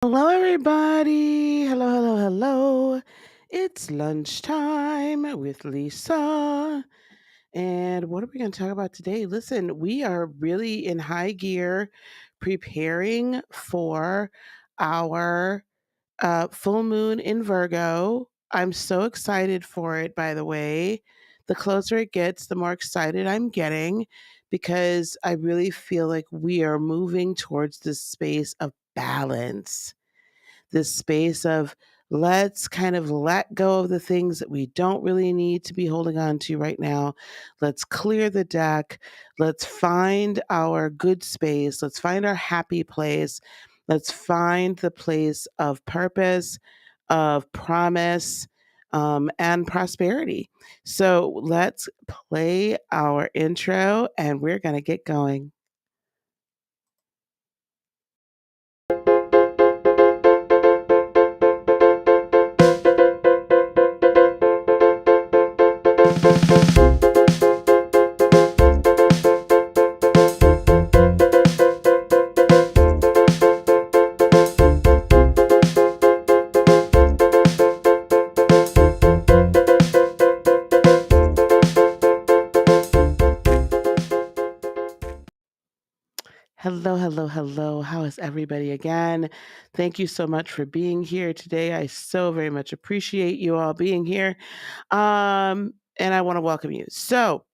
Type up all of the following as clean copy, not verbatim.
Hello, everybody. Hello, hello, hello. It's lunchtime with Lisa. And what are we going to talk about today? Listen, we are really in high gear preparing for our full moon in Virgo. I'm so excited for it, by the way. The closer it gets, the more excited I'm getting because I really feel like we are moving towards this space of balance, this space of let's kind of let go of the things that we don't really need to be holding on to right now. Let's clear the deck. Let's find our good space. Let's find our happy place. Let's find the place of purpose, of promise, and prosperity. So let's play our intro and we're going to get going. Hello, hello, hello. How is everybody again? Thank you so much for being here today. I so very much appreciate you all being here. And I want to welcome you. So,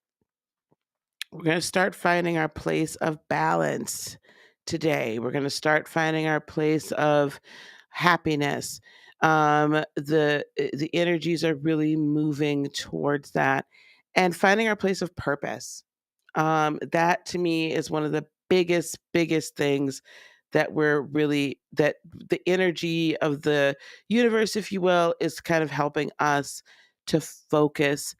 we're going to start finding our place of balance today. We're going to start finding our place of happiness. The energies are really moving towards that and finding our place of purpose. That to me is one of the biggest things that we're really that the energy of the universe, if you will, is kind of helping us to focus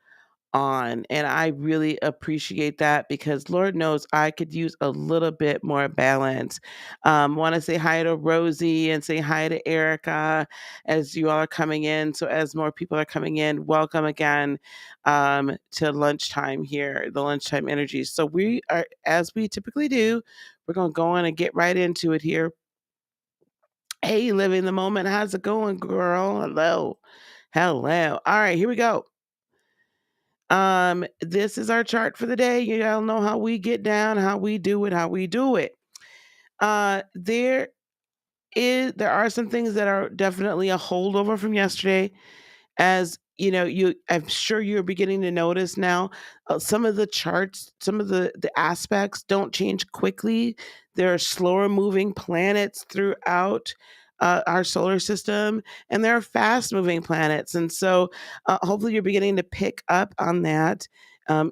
on. And I really appreciate that because Lord knows I could use a little bit more balance. Want to say hi to Rosie and say hi to Erica as you all are coming in. So, as more people are coming in, welcome again to lunchtime here, the lunchtime energy. So, we are, as we typically do, we're going to go on and get right into it here. Hey, living the moment. How's it going, girl? Hello. Hello. All right, here we go. This is our chart for the day. You all know how we get down, how we do it, how we do it. There are some things that are definitely a holdover from yesterday. As you know, I'm sure you're beginning to notice now, some of the charts, some of the aspects don't change quickly. There are slower moving planets throughout our solar system, and there are fast moving planets. And so, hopefully, you're beginning to pick up on that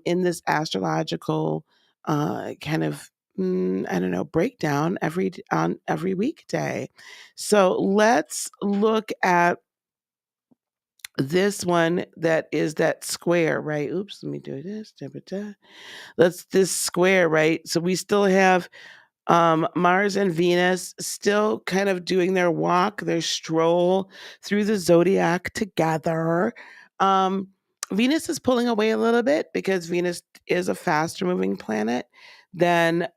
in this astrological kind of. I don't know, breakdown on every weekday. So let's look at this one that is that square, right? Oops, let me do this. Da, ba, da. Let's this square, right? So we still have Mars and Venus still kind of doing their walk, their stroll through the zodiac together. Um, Venus is pulling away a little bit because Venus is a faster moving planet than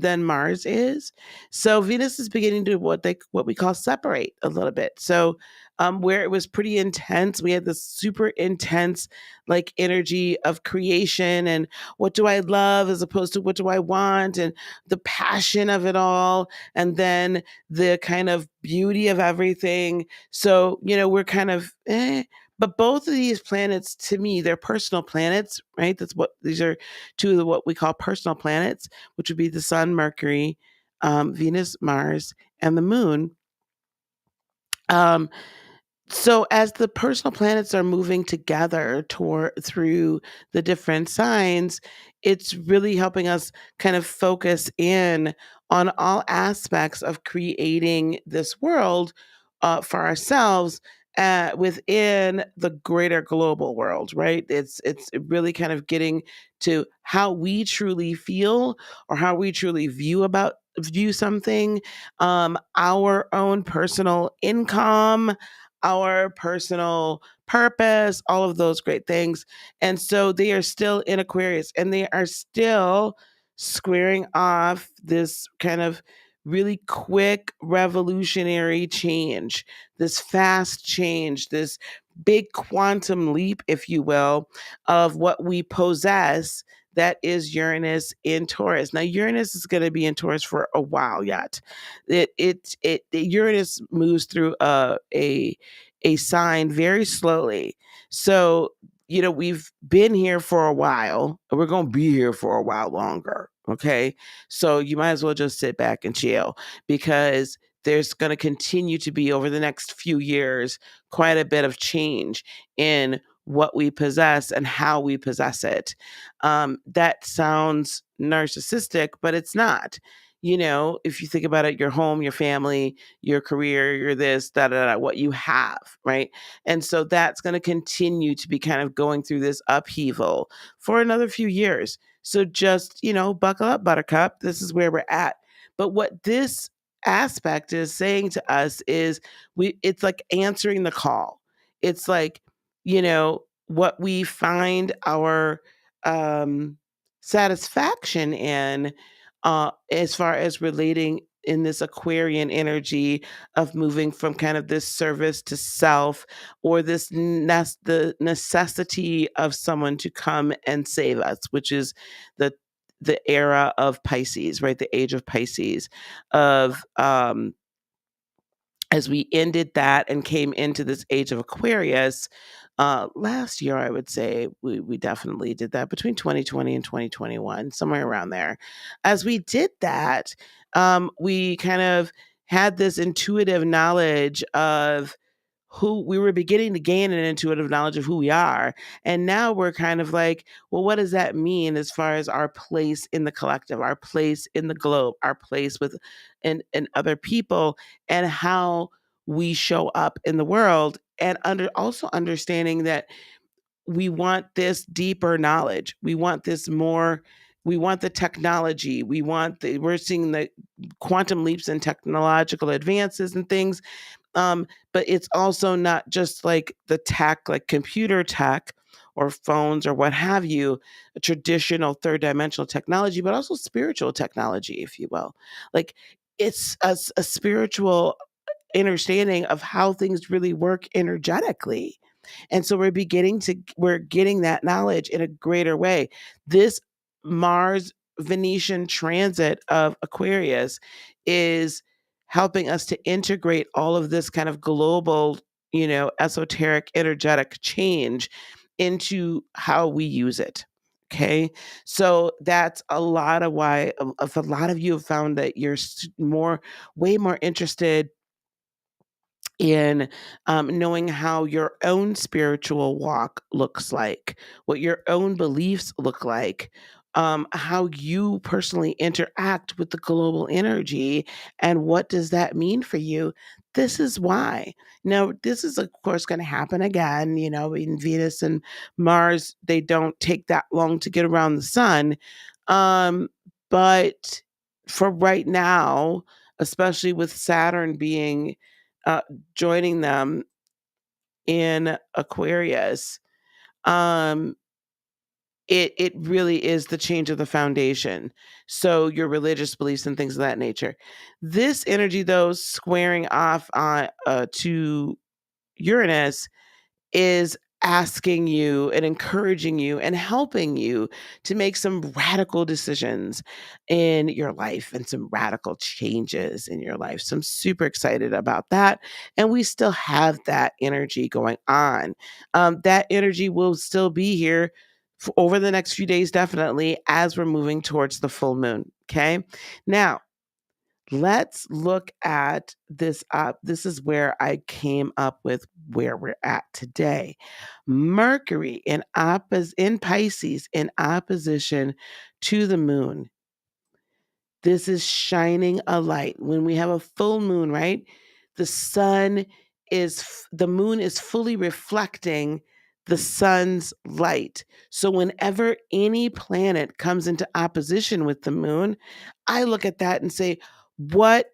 Mars is. So Venus is beginning to what we call separate a little bit. So where it was pretty intense, we had this super intense like energy of creation and what do I love as opposed to what do I want, and the passion of it all, and then the kind of beauty of everything. So, we're kind of but both of these planets to me, they're personal planets, right? That's what these are two of what we call personal planets, which would be the sun, Mercury, Venus, Mars, and the moon. Um, so as the personal planets are moving together through the different signs, it's really helping us kind of focus in on all aspects of creating this world for ourselves within the greater global world, right? It's really kind of getting to how we truly feel or how we truly view something, our own personal income, our personal purpose, all of those great things. And so they are still in Aquarius and they are still squaring off this kind of really quick revolutionary change, this fast change, this big quantum leap, if you will, of what we possess. That is Uranus in Taurus. Now, Uranus is going to be in Taurus for a while yet. Uranus moves through a sign very slowly. So, we've been here for a while, and we're going to be here for a while longer. Okay. So you might as well just sit back and chill, because there's going to continue to be, over the next few years, quite a bit of change in what we possess and how we possess it. That sounds narcissistic, but it's not. If you think about it, your home, your family, your career, your this, da da da, what you have, right? And so that's going to continue to be kind of going through this upheaval for another few years. So just, buckle up, buttercup. This is where we're at. But what this aspect is saying to us is, it's like answering the call. It's like, what we find our satisfaction in, as far as relating in this Aquarian energy of moving from kind of this service to self, or the necessity of someone to come and save us, which is the the era of Pisces, right? The age of Pisces, of as we ended that and came into this age of Aquarius last year. I would say we definitely did that between 2020 and 2021, somewhere around there. As we did that, we kind of had this intuitive knowledge of who we were, beginning to gain an intuitive knowledge of who we are. And now we're kind of like, well, what does that mean as far as our place in the collective, our place in the globe, our place with and other people, and how we show up in the world, and also understanding that we want this deeper knowledge. We want this more. We want the technology. We're seeing the quantum leaps in technological advances and things, but it's also not just like the tech, like computer tech or phones or what have you, a traditional third dimensional technology, but also spiritual technology, if you will. Like, it's a spiritual understanding of how things really work energetically. And so we're getting that knowledge in a greater way. This Mars Venetian transit of Aquarius is helping us to integrate all of this kind of global, esoteric, energetic change into how we use it. Okay. So that's a lot of why, of a lot of you have found that you're way more interested in knowing how your own spiritual walk looks like, what your own beliefs look like, how you personally interact with the global energy, and what does that mean for you. This is why. Now, this is, of course, going to happen again. In Venus and Mars, they don't take that long to get around the sun. Um, but for right now, especially with Saturn being uh, joining them in Aquarius, um, it really is the change of the foundation. So your religious beliefs and things of that nature. This energy, though, squaring off to Uranus, is asking you and encouraging you and helping you to make some radical decisions in your life and some radical changes in your life. So I'm super excited about that. And we still have that energy going on. That energy will still be here over the next few days, definitely, as we're moving towards the full moon. Okay. Now, let's look at this up. This is where I came up with where we're at today. Mercury in Pisces, in opposition to the moon. This is shining a light. When we have a full moon, right? The moon is fully reflecting the sun's light. So whenever any planet comes into opposition with the moon, I look at that and say, what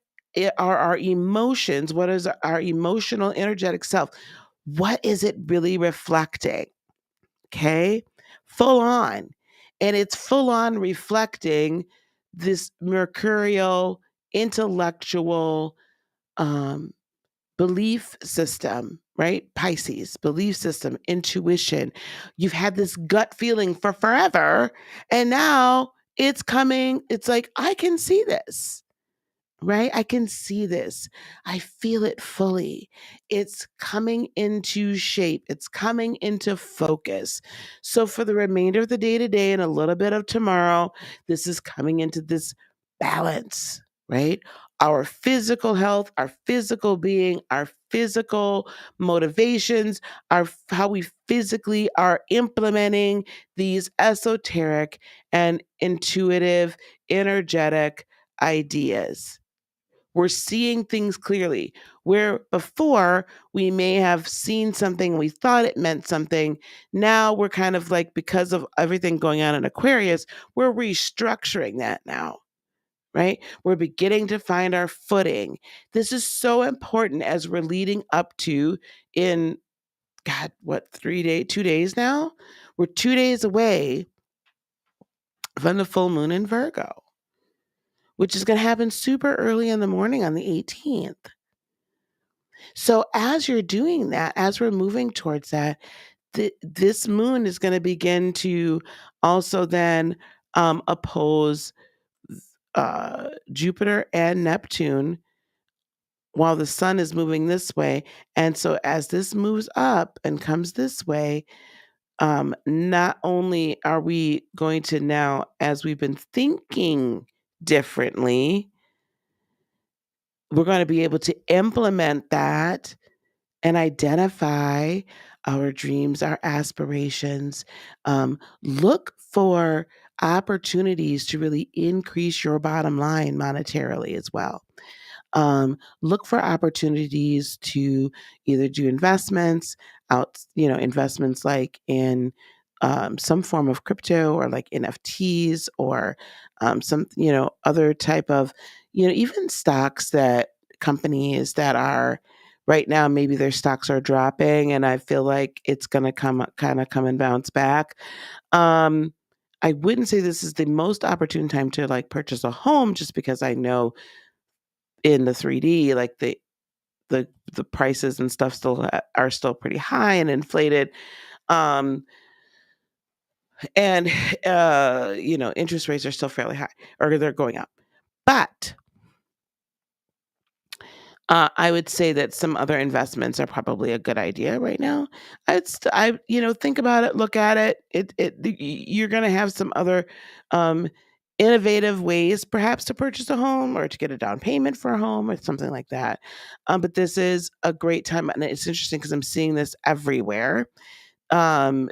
are our emotions? What is our emotional, energetic self? What is it really reflecting? Okay. Full on. And it's full on reflecting this mercurial intellectual um, belief system, right? Pisces, belief system, intuition. You've had this gut feeling for forever, and now it's coming. It's like, I can see this. Right? I can see this. I feel it fully. It's coming into shape. It's coming into focus. So, for the remainder of the day today and a little bit of tomorrow, this is coming into this balance, right? Our physical health, our physical being, our physical motivations, our how we physically are implementing these esoteric and intuitive, energetic ideas. We're seeing things clearly. Where before we may have seen something, we thought it meant something. Now we're kind of like, because of everything going on in Aquarius, we're restructuring that now, right? We're beginning to find our footing. This is so important as we're leading up to, in God, what, 3 days, 2 days now? We're 2 days away from the full moon in Virgo, which is going to happen super early in the morning on the 18th. So as you're doing that, as we're moving towards that, this moon is going to begin to also then oppose Jupiter and Neptune while the sun is moving this way. And so as this moves up and comes this way, not only are we going to now, as we've been thinking differently, we're going to be able to implement that and identify our dreams, our aspirations. Look for opportunities to really increase your bottom line monetarily as well. Look for opportunities to either do investments investments like in some form of crypto or like NFTs or some, other type of, even stocks that companies that are right now, maybe their stocks are dropping and I feel like it's going to come and bounce back. Um, I wouldn't say this is the most opportune time to like purchase a home just because I know in the 3D, like the prices and stuff still are still pretty high and inflated. Um, and interest rates are still fairly high, or they're going up. But I would say that some other investments are probably a good idea right now. Think about it, look at it. You're going to have some other um, innovative ways, perhaps, to purchase a home or to get a down payment for a home or something like that. But this is a great time, and it's interesting because I'm seeing this everywhere.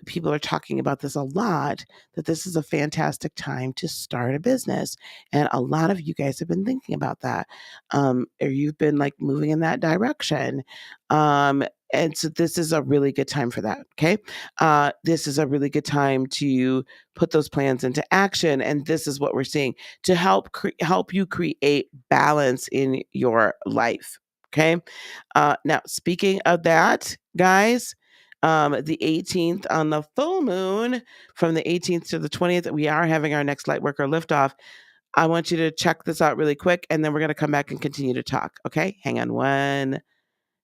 People are talking about this a lot, that this is a fantastic time to start a business. And a lot of you guys have been thinking about that. Or you've been like moving in that direction. And so this is a really good time for that. Okay. This is a really good time to put those plans into action. And this is what we're seeing to help you create balance in your life. Okay. Now, speaking of that, guys, the 18th on the full moon, from the 18th to the 20th, we are having our next Lightworker liftoff. I want you to check this out really quick, and then we're going to come back and continue to talk. Okay, hang on 1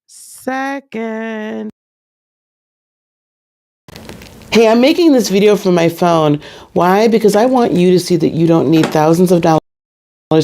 second. Hey, I'm making this video from my phone. Why? Because I want you to see that you don't need thousands of dollars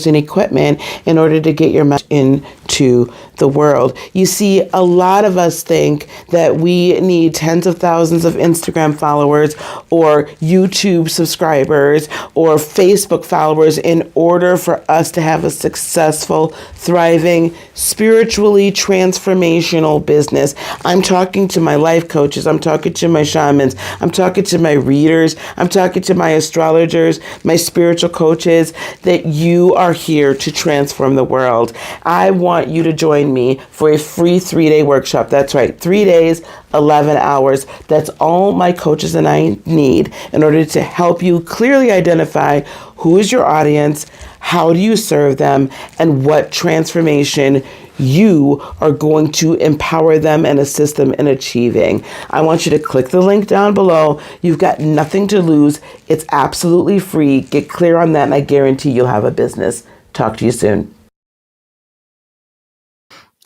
in equipment in order to get your message into the world. You see, a lot of us think that we need tens of thousands of Instagram followers or YouTube subscribers or Facebook followers in order for us to have a successful, thriving, spiritually transformational business. I'm talking to my life coaches. I'm talking to my shamans. I'm talking to my readers. I'm talking to my astrologers, my spiritual coaches, that you are here to transform the world. I want you to join me for a free 3-day workshop. That's right, 3 days, 11 hours. That's all my coaches and I need in order to help you clearly identify who is your audience, how do you serve them, and what transformation you are going to empower them and assist them in achieving. I want you to click the link down below. You've got nothing to lose. It's absolutely free. Get clear on that, and I guarantee you'll have a business. Talk to you soon.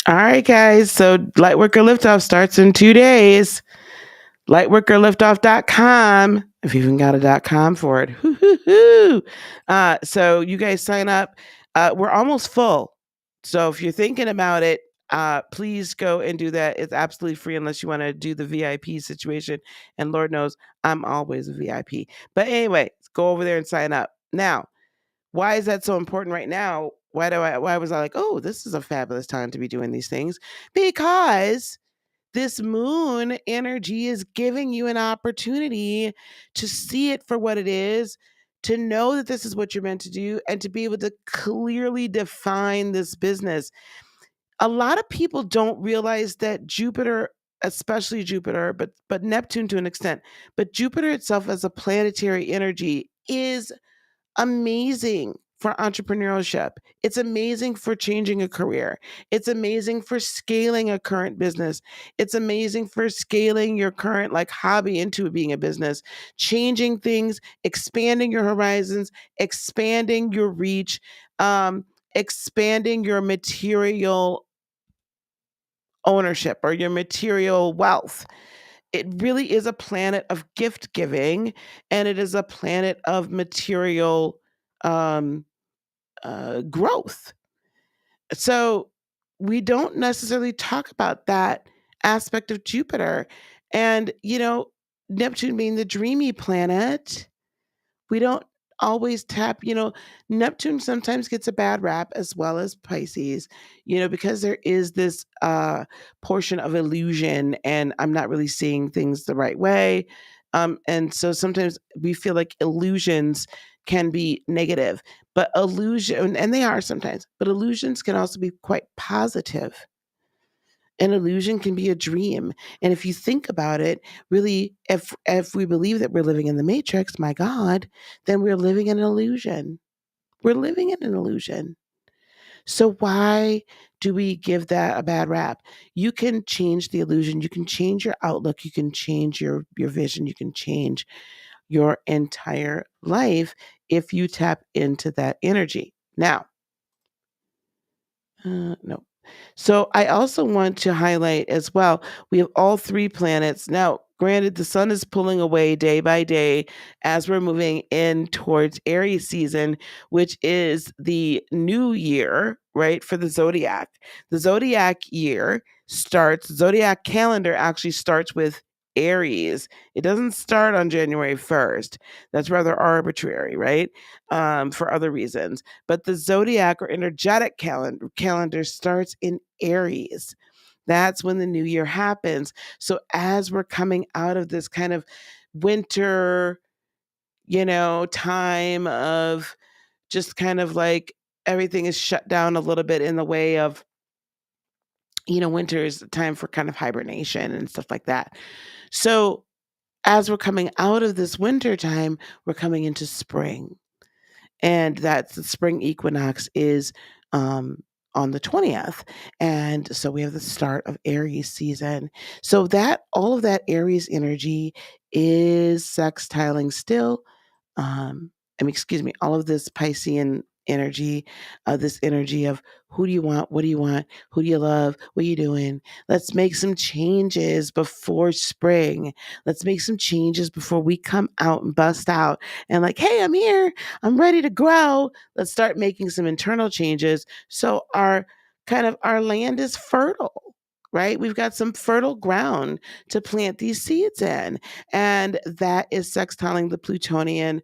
All right, guys. So Lightworker Liftoff starts in 2 days. Lightworkerliftoff.com. If you even got a .com for it. Hoo. So you guys sign up. We're almost full. So if you're thinking about it, please go and do that. It's absolutely free unless you want to do the VIP situation. And Lord knows I'm always a VIP. But anyway, go over there and sign up. Now, why is that so important right now? Why was I like, oh, this is a fabulous time to be doing these things? Because this moon energy is giving you an opportunity to see it for what it is, to know that this is what you're meant to do, and to be able to clearly define this business. A lot of people don't realize that Jupiter, especially Jupiter, but Neptune to an extent, but Jupiter itself as a planetary energy is amazing for entrepreneurship. It's amazing for changing a career. It's amazing for scaling a current business. It's amazing for scaling your current like hobby into being a business, changing things, expanding your horizons, expanding your reach, um, expanding your material ownership or your material wealth. It really is a planet of gift giving, and it is a planet of material um, growth. So we don't necessarily talk about that aspect of Jupiter. And, Neptune being the dreamy planet, we don't always tap, Neptune sometimes gets a bad rap as well as Pisces, because there is this portion of illusion and I'm not really seeing things the right way. And so sometimes we feel like illusions can be negative, but illusion, and they are sometimes, but illusions can also be quite positive. An illusion can be a dream. And if you think about it, really, if we believe that we're living in the matrix, my God, then we're living in an illusion. We're living in an illusion. So why do we give that a bad rap? You can change the illusion, you can change your outlook, you can change your vision, you can change your entire life if you tap into that energy. Now, no. So I also want to highlight as well, we have all three planets. Now, granted, the sun is pulling away day by day as we're moving in towards Aries season, which is the new year, right, for the zodiac. The zodiac year zodiac calendar actually starts with Aries. It doesn't start on January 1st. That's rather arbitrary, right? For other reasons. But the zodiac or energetic calendar starts in Aries. That's when the new year happens. So as we're coming out of this kind of winter, time of just kind of like everything is shut down a little bit in the way of, winter is the time for kind of hibernation and stuff like that. So as we're coming out of this winter time, we're coming into spring. And that's the spring equinox is on the 20th. And so we have the start of Aries season. So that all of that Aries energy is sextiling still. Excuse me, all of this Piscean energy, this energy of who do you want? What do you want? Who do you love? What are you doing? Let's make some changes before spring. Let's make some changes before we come out and bust out and like, hey, I'm here. I'm ready to grow. Let's start making some internal changes so our land is fertile. Right? We've got some fertile ground to plant these seeds in. And that is sextiling the Plutonian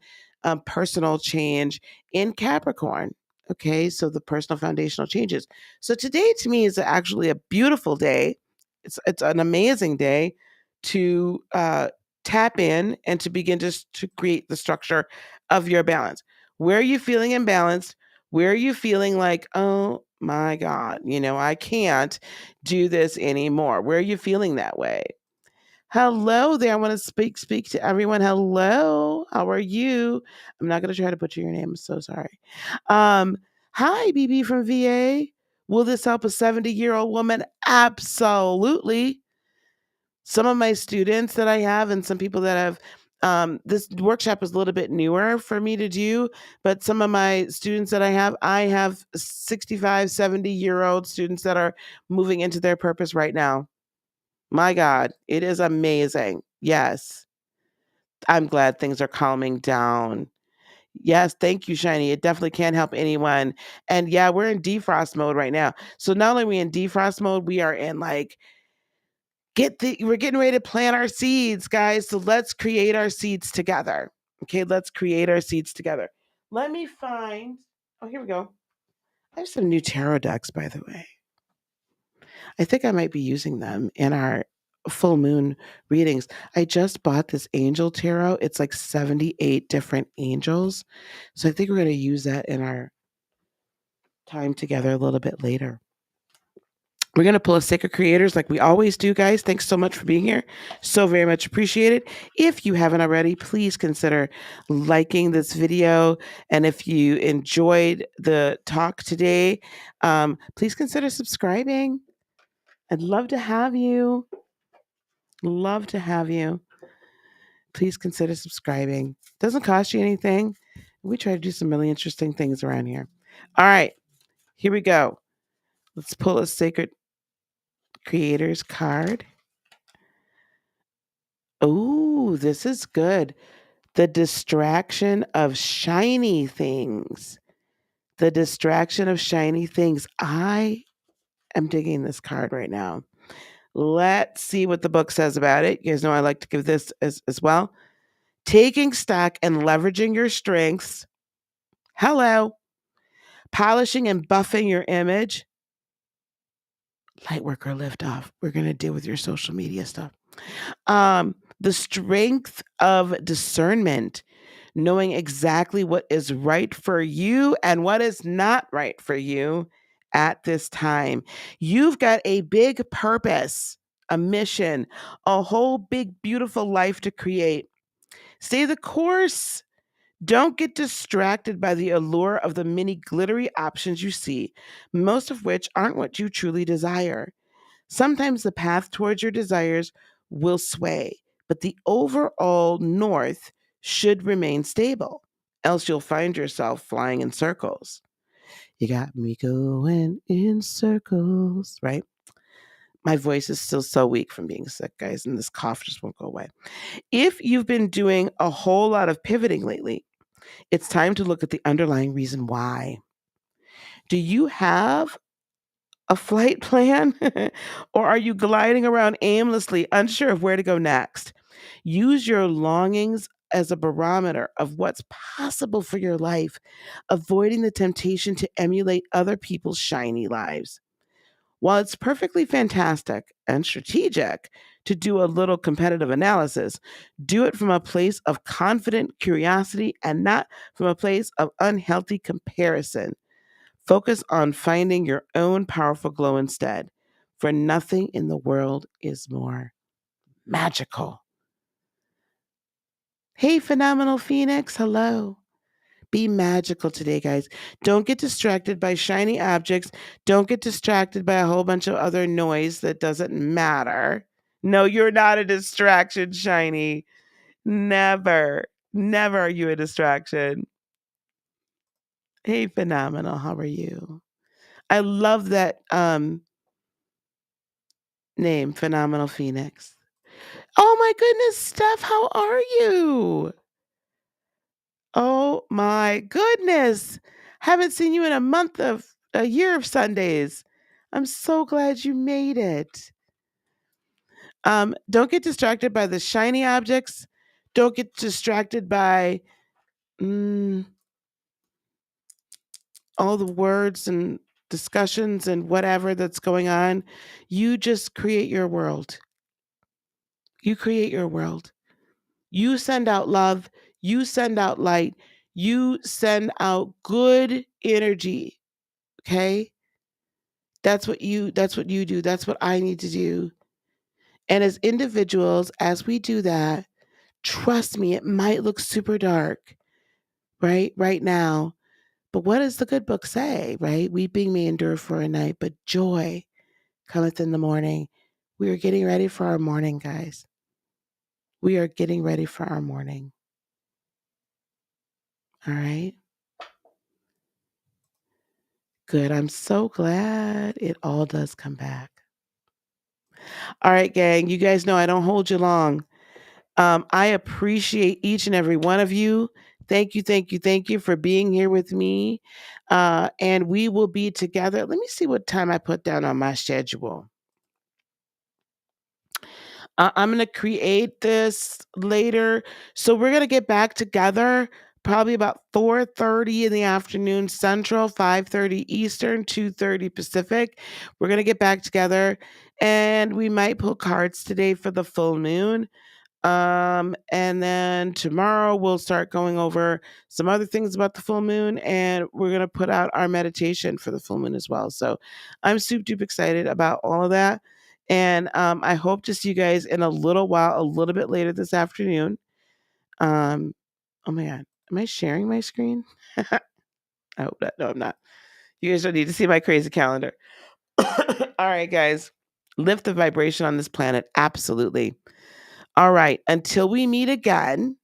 personal change in Capricorn. Okay, so the personal foundational changes. So today to me is actually a beautiful day. It's an amazing day to tap in and to begin to create the structure of your balance. Where are you feeling imbalanced? Where are you feeling like, oh my God, I can't do this anymore? Where are you feeling that way? Hello there. I want to speak to everyone. Hello. How are you? I'm not going to try to butcher your name. I'm so sorry. Um, Hi, BB from VA. Will this help a 70-year-old woman? Absolutely. Some of my students that I have and some people that have This workshop is a little bit newer for me to do, but some of my students that I have 65, 70-year-old students that are moving into their purpose right now. My God, it is amazing. Yes. I'm glad things are calming down. Yes, thank you, Shiny. It definitely can help anyone. And yeah, we're in defrost mode right now. So not only are we in defrost mode, we are in like we're getting ready to plant our seeds, guys. So let's create our seeds together. Okay, let's create our seeds together. Let me find Oh, here we go. I have some new tarot decks, by the way. I think I might be using them in our full moon readings. I just bought this angel tarot. It's like 78 different angels. So I think we're going to use that in our time together a little bit later. We're going to pull a sacred creators like we always do, guys. Thanks so much for being here. So very much appreciated. If you haven't already, please consider liking this video. And if you enjoyed the talk today, please consider subscribing. I'd love to have you. Love to have you. Please consider subscribing. Doesn't cost you anything. We try to do some really interesting things around here. All right, here we go. Let's pull a sacred creators card. Oh, this is good. The distraction of shiny things. The distraction of shiny things. I am digging this card right now. Let's see what the book says about it. You guys know I like to give this as well. Taking stock and leveraging your strengths. Hello. Polishing and buffing your image. Light worker lift off. We're going to deal with your social media stuff. The strength of discernment, knowing exactly what is right for you and what is not right for you at this time. You've got a big purpose, a mission, a whole big, beautiful life to create. Stay the course. Don't get distracted by the allure of the many glittery options you see, most of which aren't what you truly desire. Sometimes the path towards your desires will sway, but the overall north should remain stable, else you'll find yourself flying in circles. You got me going in circles, right? My voice is still so weak from being sick, guys, and this cough just won't go away. If you've been doing a whole lot of pivoting lately, it's time to look at the underlying reason why. Do you have a flight plan? Or are you gliding around aimlessly, unsure of where to go next? Use your longings as a barometer of what's possible for your life, avoiding the temptation to emulate other people's shiny lives. While it's perfectly fantastic and strategic to do a little competitive analysis, do it from a place of confident curiosity and not from a place of unhealthy comparison. Focus on finding your own powerful glow instead, for nothing in the world is more magical. Hey, Phenomenal Phoenix, hello. Be magical today, guys. Don't get distracted by shiny objects. Don't get distracted by a whole bunch of other noise that doesn't matter. No, you're not a distraction, Shiny. Never, never are you a distraction. Hey, Phenomenal, how are you? I love that name, Phenomenal Phoenix. Oh my goodness, Steph, how are you? Oh my goodness. Haven't seen you in a year of Sundays. I'm so glad you made it. Don't get distracted by the shiny objects. Don't get distracted by mm, all the words and discussions and whatever that's going on. You just create your world. You create your world. You send out love, you send out light, you send out good energy, okay? That's what you do. That's what I need to do. And as individuals, as we do that, trust me, it might look super dark, right? Right now. But what does the good book say, right? Weeping may endure for a night, but joy cometh in the morning. We are getting ready for our morning, guys. we are getting ready for our morning. All right? Good. I'm so glad it all does come back. All right, gang. You guys know I don't hold you long. I appreciate each and every one of you. Thank you, thank you, thank you for being here with me. And we will be together. Let me see what time I put down on my schedule. I'm going to create this later. So we're going to get back together probably about 4:30 in the afternoon Central, 5:30 Eastern, 2:30 Pacific. We're going to get back together and we might pull cards today for the full moon. And then tomorrow we'll start going over some other things about the full moon, and we're going to put out our meditation for the full moon as well. So I'm super duper excited about all of that. And I hope to see you guys in a little while, a little bit later this afternoon. Um, oh my God, am I sharing my screen? I hope not. No, I'm not. You guys don't need to see my crazy calendar. All right, guys, lift the vibration on this planet. Absolutely. All right. Until we meet again,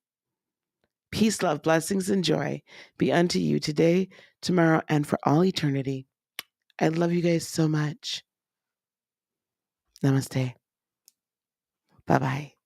peace, love, blessings, and joy be unto you today, tomorrow, and for all eternity. I love you guys so much. Namaste. Bye bye.